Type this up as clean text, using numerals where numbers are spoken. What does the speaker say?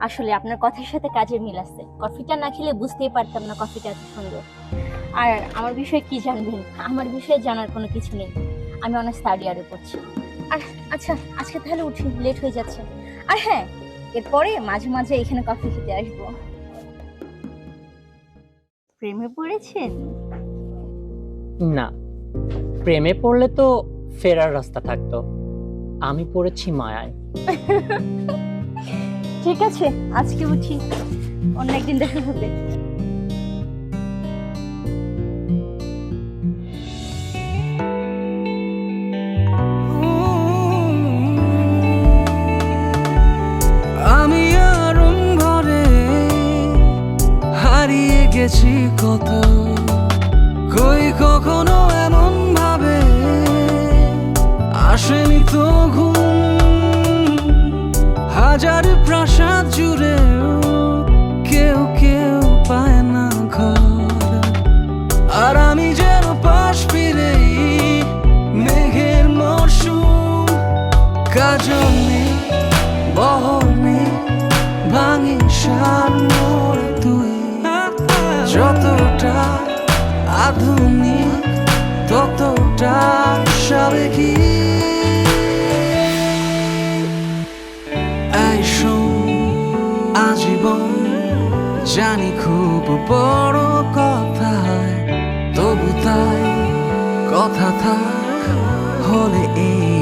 আসলে আপনার কথার সাথে কাজের মিল আছে। কফিটা না খেলে বুঝতেই পারতাম না কফিটা এত সুন্দর। আর আমার বিষয়ে কি জানবেন? আমার বিষয়ে জানার কোনো কিছু নেই। আমি অনার্স থার্ড ইয়ারে পড়ছি। আর আচ্ছা, আজকে তাহলে উঠি, লেট হয়ে যাচ্ছে। আর হ্যাঁ, এরপরে মাঝে মাঝে এখানে কফি খেতে আসবো। প্রেমে পড়েছেন? না, প্রেমে পড়লে তো ফেরার রাস্তা থাকতো। আমি পড়েছি মায়ায়। ঠিক আছে, আজকে উঠি, অন্য একদিন দেখা হবে। আমি আরম্ভরে হারিয়ে গেছি কত, কই কখনো এমন ভাবে আসেনি তো ঘুম। হাজার প্রাসাদ জুড়ে কেউ কেউ পায় না ঘর, আর আমি যেন পাশ ফিরেই মেঘের মরশুম। কাজল নেই, বহর নেই, ভাঙি সার মোর তুই। যতটা আধুনিক ততটা সাবেকি। এই শোন, আজীবন জানি খুব বড় কথা, তবু তাই কথা থাক হলে এই